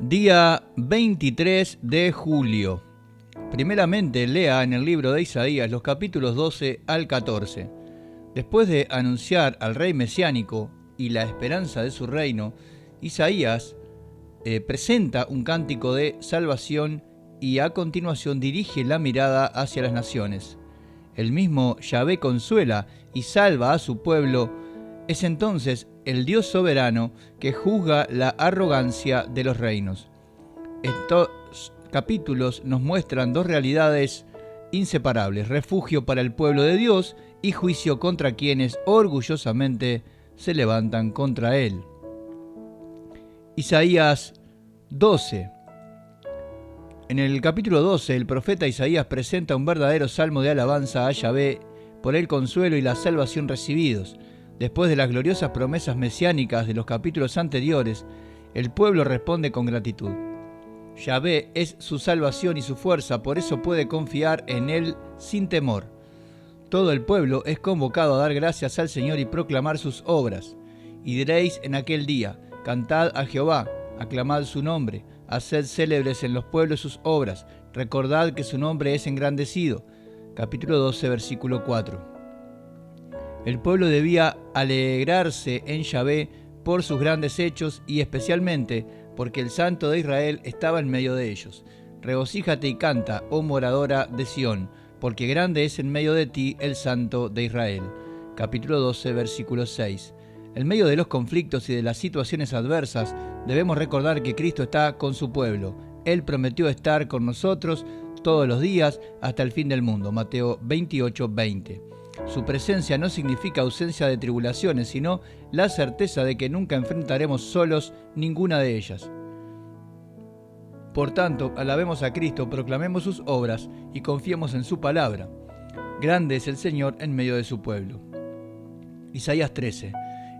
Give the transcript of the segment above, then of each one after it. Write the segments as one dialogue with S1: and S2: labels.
S1: Día 23 de julio. Primeramente lea en el libro de Isaías los capítulos 12 al 14. Después de anunciar al rey mesiánico y la esperanza de su reino, Isaías presenta un cántico de salvación y a continuación dirige la mirada hacia las naciones. El mismo Yahvé consuela y salva a su pueblo. Es entonces el Dios soberano que juzga la arrogancia de los reinos. Estos capítulos nos muestran dos realidades inseparables: refugio para el pueblo de Dios y juicio contra quienes orgullosamente se levantan contra él. Isaías 12. En el capítulo 12, el profeta Isaías presenta un verdadero salmo de alabanza a Yahvé por el consuelo y la salvación recibidos. Después de las gloriosas promesas mesiánicas de los capítulos anteriores, el pueblo responde con gratitud. Yahvé es su salvación y su fuerza, por eso puede confiar en él sin temor. Todo el pueblo es convocado a dar gracias al Señor y proclamar sus obras. Y diréis en aquel día: cantad a Jehová, aclamad su nombre, haced célebres en los pueblos sus obras, recordad que su nombre es engrandecido. Capítulo 12, versículo 4. El pueblo debía alegrarse en Yahvé por sus grandes hechos y especialmente porque el Santo de Israel estaba en medio de ellos. Regocíjate y canta, oh moradora de Sión, porque grande es en medio de ti el Santo de Israel. Capítulo 12, versículo 6. En medio de los conflictos y de las situaciones adversas, debemos recordar que Cristo está con su pueblo. Él prometió estar con nosotros todos los días hasta el fin del mundo. Mateo 28, 20. Su presencia no significa ausencia de tribulaciones, sino la certeza de que nunca enfrentaremos solos ninguna de ellas. Por tanto, alabemos a Cristo, proclamemos sus obras y confiemos en su palabra. Grande es el Señor en medio de su pueblo. Isaías 13.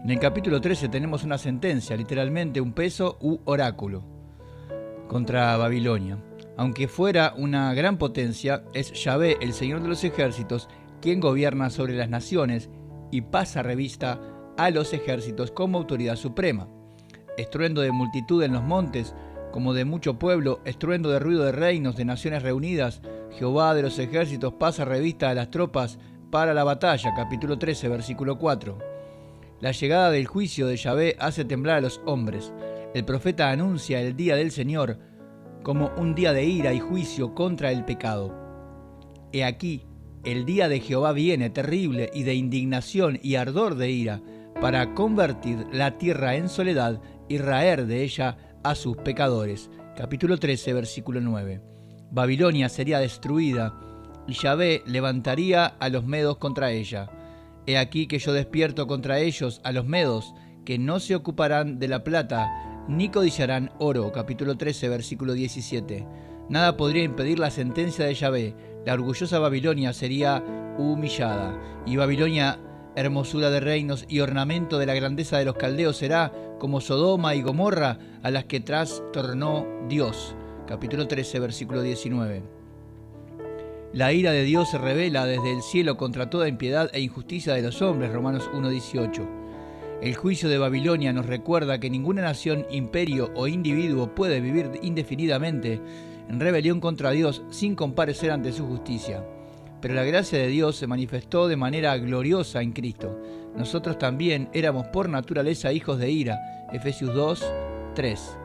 S1: En el capítulo 13 tenemos una sentencia, literalmente un peso u oráculo, contra Babilonia. Aunque fuera una gran potencia, es Yahvé, el Señor de los ejércitos, quien gobierna sobre las naciones y pasa revista a los ejércitos como autoridad suprema. Estruendo de multitud en los montes, como de mucho pueblo, estruendo de ruido de reinos, de naciones reunidas, Jehová de los ejércitos pasa revista a las tropas para la batalla. Capítulo 13, versículo 4. La llegada del juicio de Yahvé hace temblar a los hombres. El profeta anuncia el día del Señor como un día de ira y juicio contra el pecado. He aquí, el día de Jehová viene terrible y de indignación y ardor de ira, para convertir la tierra en soledad y raer de ella a sus pecadores. Capítulo 13, versículo 9. Babilonia sería destruida y Yahvé levantaría a los medos contra ella. He aquí que yo despierto contra ellos a los medos, que no se ocuparán de la plata, ni codiciarán oro. Capítulo 13, versículo 17. Nada podría impedir la sentencia de Yahvé. La orgullosa Babilonia sería humillada, y Babilonia, hermosura de reinos y ornamento de la grandeza de los caldeos, será como Sodoma y Gomorra, a las que trastornó Dios. Capítulo 13, versículo 19. La ira de Dios se revela desde el cielo contra toda impiedad e injusticia de los hombres. Romanos 1:18. El juicio de Babilonia nos recuerda que ninguna nación, imperio o individuo puede vivir indefinidamente en rebelión contra Dios sin comparecer ante su justicia. Pero la gracia de Dios se manifestó de manera gloriosa en Cristo. Nosotros también éramos por naturaleza hijos de ira. Efesios 2, 3.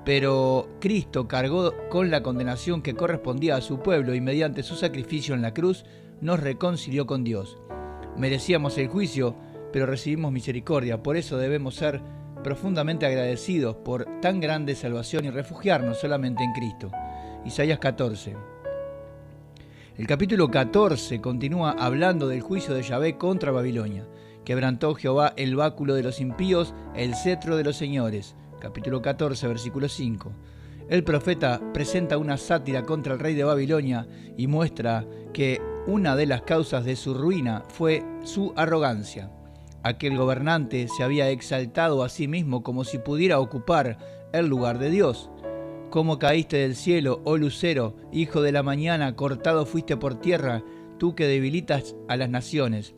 S1: Pero Cristo cargó con la condenación que correspondía a su pueblo y mediante su sacrificio en la cruz nos reconcilió con Dios. Merecíamos el juicio, pero recibimos misericordia. Por eso debemos ser profundamente agradecidos por tan grande salvación y refugiarnos solamente en Cristo. Isaías 14. El capítulo 14 continúa hablando del juicio de Yahvé contra Babilonia. Quebrantó Jehová el báculo de los impíos, el cetro de los señores. Capítulo 14, versículo 5. El profeta presenta una sátira contra el rey de Babilonia y muestra que una de las causas de su ruina fue su arrogancia. Aquel gobernante se había exaltado a sí mismo como si pudiera ocupar el lugar de Dios. ¿Cómo caíste del cielo, oh lucero, hijo de la mañana, cortado fuiste por tierra, tú que debilitas a las naciones?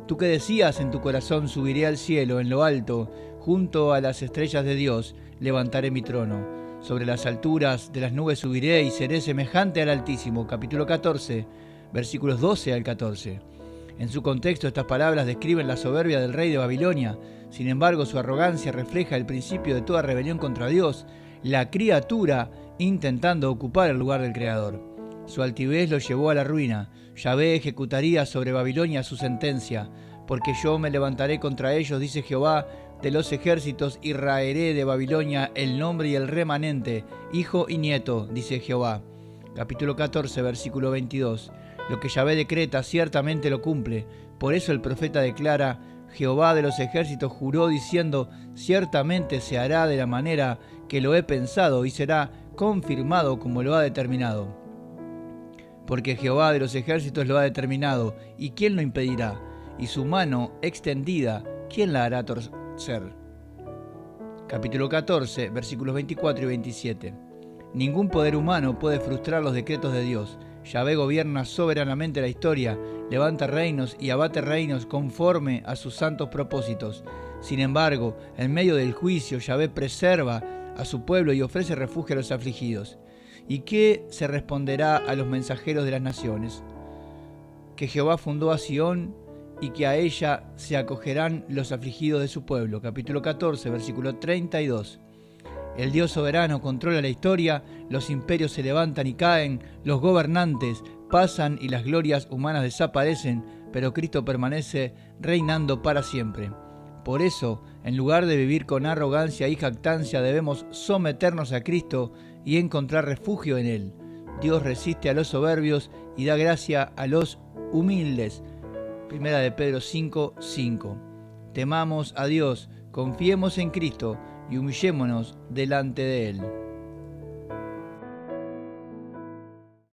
S1: Tú que decías en tu corazón: subiré al cielo, en lo alto, junto a las estrellas de Dios, levantaré mi trono. Sobre las alturas de las nubes subiré y seré semejante al Altísimo. Capítulo 14, versículos 12 al 14. En su contexto, estas palabras describen la soberbia del rey de Babilonia. Sin embargo, su arrogancia refleja el principio de toda rebelión contra Dios, la criatura intentando ocupar el lugar del Creador. Su altivez lo llevó a la ruina. Yahvé ejecutaría sobre Babilonia su sentencia, porque yo me levantaré contra ellos, dice Jehová de los ejércitos, y raeré de Babilonia el nombre y el remanente, hijo y nieto, dice Jehová. Capítulo 14, versículo 22. Lo que Yahvé decreta ciertamente lo cumple. Por eso el profeta declara: Jehová de los ejércitos juró diciendo: ciertamente se hará de la manera que lo he pensado y será confirmado como lo ha determinado. Porque Jehová de los ejércitos lo ha determinado, ¿y quién lo impedirá? Y su mano extendida, ¿quién la hará torcer? Capítulo 14, versículos 24 y 27. Ningún poder humano puede frustrar los decretos de Dios. Yahvé gobierna soberanamente la historia, levanta reinos y abate reinos conforme a sus santos propósitos. Sin embargo, en medio del juicio, Yahvé preserva a su pueblo y ofrece refugio a los afligidos. ¿Y qué se responderá a los mensajeros de las naciones? Que Jehová fundó a Sión y que a ella se acogerán los afligidos de su pueblo. Capítulo 14, versículo 32. El Dios soberano controla la historia, los imperios se levantan y caen, los gobernantes pasan y las glorias humanas desaparecen, pero Cristo permanece reinando para siempre. Por eso, en lugar de vivir con arrogancia y jactancia, debemos someternos a Cristo y encontrar refugio en Él. Dios resiste a los soberbios y da gracia a los humildes. Primera de Pedro 5:5. Temamos a Dios, confiemos en Cristo y humillémonos delante de Él.